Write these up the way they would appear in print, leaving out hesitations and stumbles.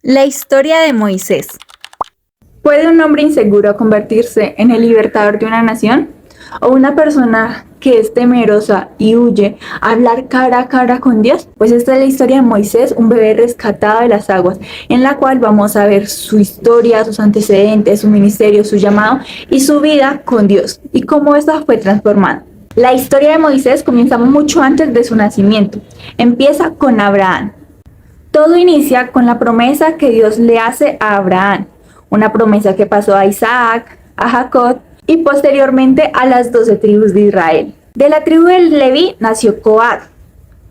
La historia de Moisés. ¿Puede un hombre inseguro convertirse en el libertador de una nación? ¿O una persona que es temerosa y huye hablar cara a cara con Dios? Pues esta es la historia de Moisés, un bebé rescatado de las aguas, en la cual vamos a ver su historia, sus antecedentes, su ministerio, su llamado y su vida con Dios y cómo esta fue transformada. La historia de Moisés comienza mucho antes de su nacimiento. Empieza con Abraham. Todo inicia con la promesa que Dios le hace a Abraham, una promesa que pasó a Isaac, a Jacob y posteriormente a las 12 tribus de Israel. De la tribu de Leví nació Coat.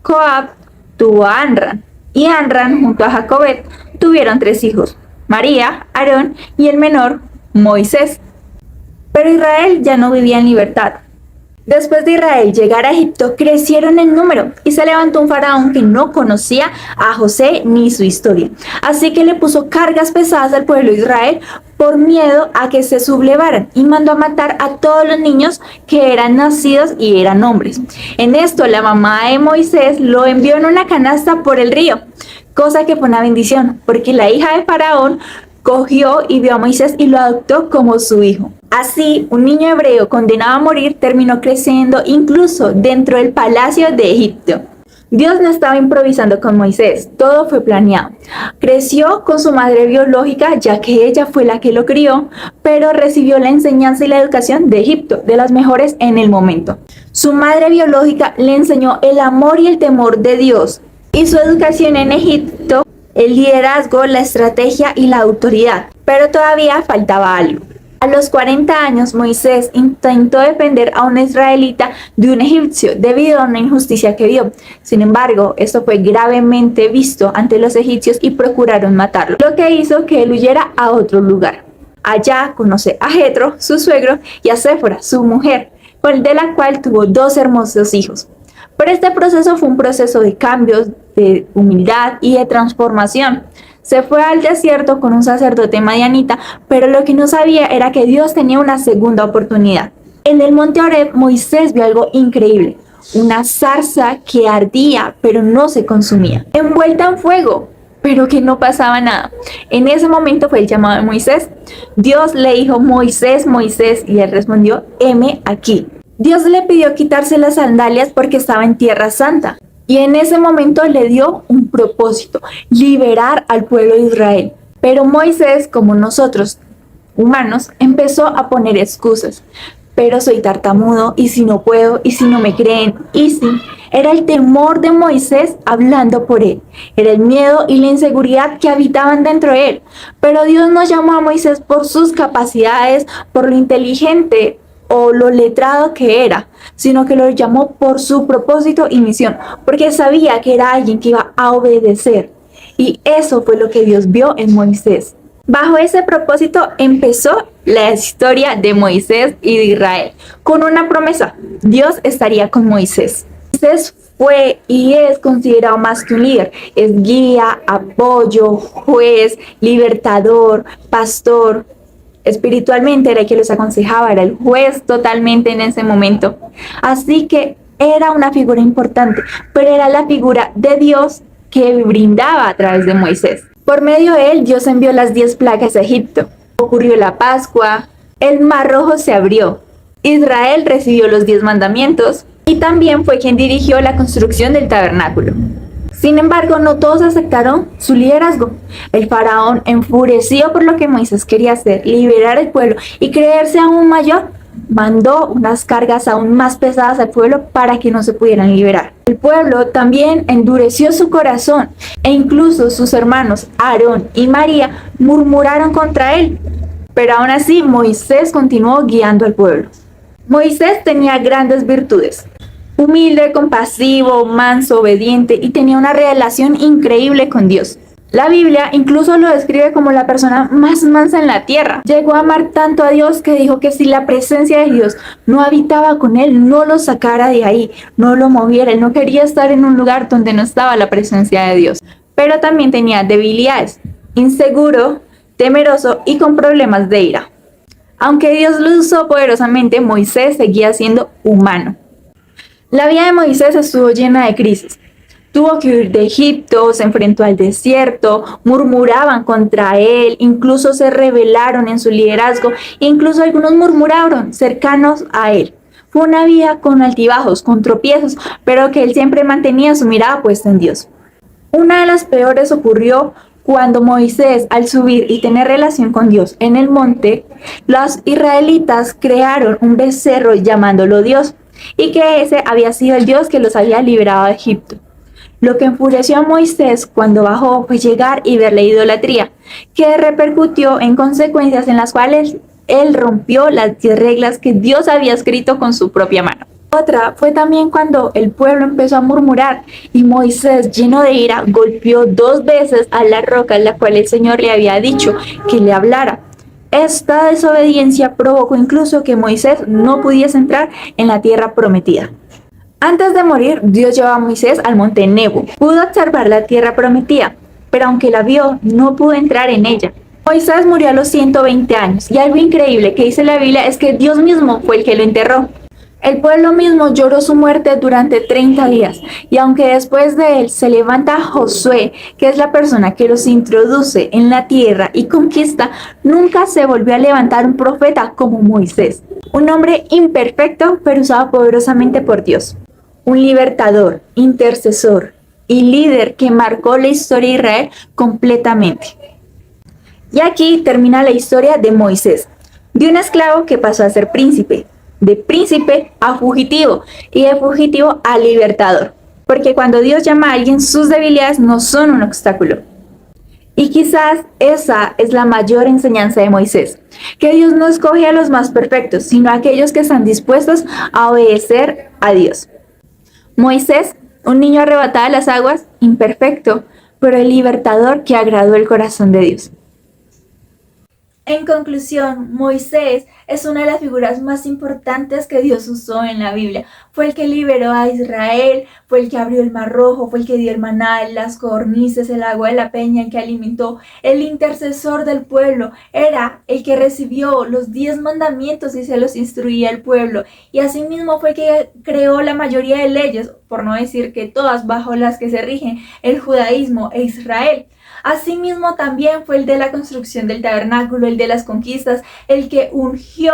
Coat tuvo a Amram y Amram junto a Jacobet tuvieron 3 hijos, María, Aarón y el menor, Moisés. Pero Israel ya no vivía en libertad. Después de Israel llegar a Egipto, crecieron en número y se levantó un faraón que no conocía a José ni su historia. Así que le puso cargas pesadas al pueblo de Israel por miedo a que se sublevaran y mandó a matar a todos los niños que eran nacidos y eran hombres. En esto la mamá de Moisés lo envió en una canasta por el río, cosa que fue una bendición, porque la hija de faraón cogió y vio a Moisés y lo adoptó como su hijo. Así, un niño hebreo condenado a morir terminó creciendo incluso dentro del palacio de Egipto. Dios no estaba improvisando con Moisés, todo fue planeado. Creció con su madre biológica, ya que ella fue la que lo crió, pero recibió la enseñanza y la educación de Egipto, de las mejores en el momento. Su madre biológica le enseñó el amor y el temor de Dios, y su educación en Egipto, el liderazgo, la estrategia y la autoridad. Pero todavía faltaba algo. A los 40 años, Moisés intentó defender a un israelita de un egipcio debido a una injusticia que vio. Sin embargo, esto fue gravemente visto ante los egipcios y procuraron matarlo, lo que hizo que él huyera a otro lugar. Allá conoce a Jetro, su suegro, y a Séfora, su mujer, de la cual tuvo 2 hermosos hijos. Pero este proceso fue un proceso de cambios, de humildad y de transformación. Se fue al desierto con un sacerdote madianita, pero lo que no sabía era que Dios tenía una segunda oportunidad. En el monte Horeb, Moisés vio algo increíble, una zarza que ardía, pero no se consumía, envuelta en fuego, pero que no pasaba nada. En ese momento fue el llamado de Moisés. Dios le dijo, Moisés, Moisés, y él respondió, heme aquí. Dios le pidió quitarse las sandalias porque estaba en Tierra Santa. Y en ese momento le dio un propósito, liberar al pueblo de Israel. Pero Moisés, como nosotros, humanos, empezó a poner excusas. Pero soy tartamudo, y si no puedo, y si no me creen, y si... Era el temor de Moisés hablando por él. Era el miedo y la inseguridad que habitaban dentro de él. Pero Dios no llamó a Moisés por sus capacidades, por lo inteligente o lo letrado que era, sino que lo llamó por su propósito y misión, porque sabía que era alguien que iba a obedecer. Y eso fue lo que Dios vio en Moisés. Bajo ese propósito empezó la historia de Moisés y de Israel, con una promesa: Dios estaría con Moisés. Moisés fue y es considerado más que un líder, es guía, apoyo, juez, libertador, pastor. Espiritualmente era el que los aconsejaba, era el juez totalmente en ese momento. Así que era una figura importante, pero era la figura de Dios que brindaba a través de Moisés. Por medio de él, Dios envió las 10 plagas a Egipto. Ocurrió la Pascua, el Mar Rojo se abrió, Israel recibió los 10 mandamientos y también fue quien dirigió la construcción del tabernáculo. Sin embargo, no todos aceptaron su liderazgo. El faraón, enfurecido por lo que Moisés quería hacer, liberar al pueblo y creerse aún mayor, mandó unas cargas aún más pesadas al pueblo para que no se pudieran liberar. El pueblo también endureció su corazón e incluso sus hermanos Aarón y María murmuraron contra él. Pero aún así, Moisés continuó guiando al pueblo. Moisés tenía grandes virtudes. Humilde, compasivo, manso, obediente y tenía una relación increíble con Dios. La Biblia incluso lo describe como la persona más mansa en la tierra. Llegó a amar tanto a Dios que dijo que si la presencia de Dios no habitaba con él, no lo sacara de ahí, no lo moviera. Él no quería estar en un lugar donde no estaba la presencia de Dios. Pero también tenía debilidades, inseguro, temeroso y con problemas de ira. Aunque Dios lo usó poderosamente, Moisés seguía siendo humano. La vida de Moisés estuvo llena de crisis. Tuvo que huir de Egipto, se enfrentó al desierto, murmuraban contra él, incluso se rebelaron en su liderazgo, incluso algunos murmuraron cercanos a él. Fue una vida con altibajos, con tropiezos, pero que él siempre mantenía su mirada puesta en Dios. Una de las peores ocurrió cuando Moisés, al subir y tener relación con Dios en el monte, los israelitas crearon un becerro llamándolo Dios, y que ese había sido el Dios que los había liberado de Egipto. Lo que enfureció a Moisés cuando bajó fue llegar y ver la idolatría, que repercutió en consecuencias en las cuales él rompió las 10 reglas que Dios había escrito con su propia mano. Otra fue también cuando el pueblo empezó a murmurar y Moisés, lleno de ira, golpeó 2 veces a la roca en la cual el Señor le había dicho que le hablara. Esta desobediencia provocó incluso que Moisés no pudiese entrar en la tierra prometida. Antes de morir, Dios llevó a Moisés al monte Nebo. Pudo observar la tierra prometida, pero aunque la vio, no pudo entrar en ella. Moisés murió a los 120 años y algo increíble que dice la Biblia es que Dios mismo fue el que lo enterró. El pueblo mismo lloró su muerte durante 30 días y aunque después de él se levanta Josué, que es la persona que los introduce en la tierra y conquista, nunca se volvió a levantar un profeta como Moisés. Un hombre imperfecto pero usado poderosamente por Dios. Un libertador, intercesor y líder que marcó la historia de Israel completamente. Y aquí termina la historia de Moisés, de un esclavo que pasó a ser príncipe, de príncipe a fugitivo y de fugitivo a libertador. Porque cuando Dios llama a alguien, sus debilidades no son un obstáculo. Y quizás esa es la mayor enseñanza de Moisés, que Dios no escoge a los más perfectos, sino a aquellos que están dispuestos a obedecer a Dios. Moisés, un niño arrebatado a las aguas, imperfecto, pero el libertador que agradó el corazón de Dios. En conclusión, Moisés es una de las figuras más importantes que Dios usó en la Biblia. Fue el que liberó a Israel, fue el que abrió el Mar Rojo, fue el que dio el maná, las codornices, el agua de la peña, el que alimentó, el intercesor del pueblo. Era el que recibió los 10 mandamientos y se los instruía al pueblo. Y asimismo fue el que creó la mayoría de leyes, por no decir que todas bajo las que se rigen el judaísmo e Israel. Asimismo también fue el de la construcción del tabernáculo, el de las conquistas, el que ungió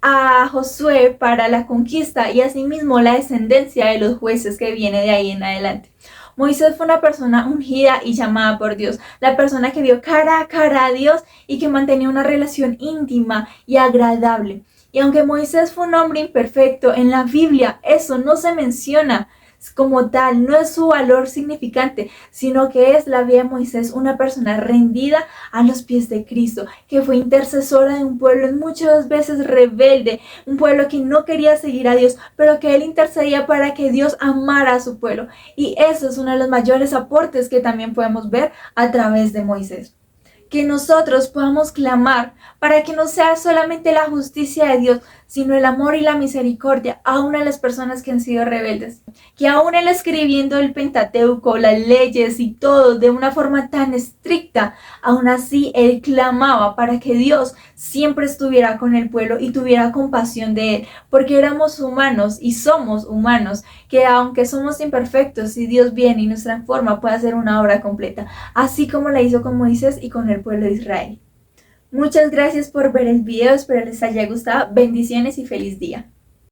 a Josué para la conquista y asimismo la descendencia de los jueces que viene de ahí en adelante. Moisés fue una persona ungida y llamada por Dios, la persona que vio cara a cara a Dios y que mantenía una relación íntima y agradable. Y aunque Moisés fue un hombre imperfecto, en la Biblia eso no se menciona como tal, no es su valor significante, sino que es la vida de Moisés, una persona rendida a los pies de Cristo, que fue intercesora de un pueblo muchas veces rebelde, un pueblo que no quería seguir a Dios, pero que él intercedía para que Dios amara a su pueblo. Y eso es uno de los mayores aportes que también podemos ver a través de Moisés. Que nosotros podamos clamar para que no sea solamente la justicia de Dios, sino el amor y la misericordia aún a las personas que han sido rebeldes. Que aún él escribiendo el Pentateuco, las leyes y todo de una forma tan estricta, aún así él clamaba para que Dios siempre estuviera con el pueblo y tuviera compasión de él, porque éramos humanos y somos humanos, que aunque somos imperfectos, si Dios viene y nos transforma, puede hacer una obra completa, así como la hizo con Moisés y con el pueblo de Israel. Muchas gracias por ver el video, espero les haya gustado, bendiciones y feliz día.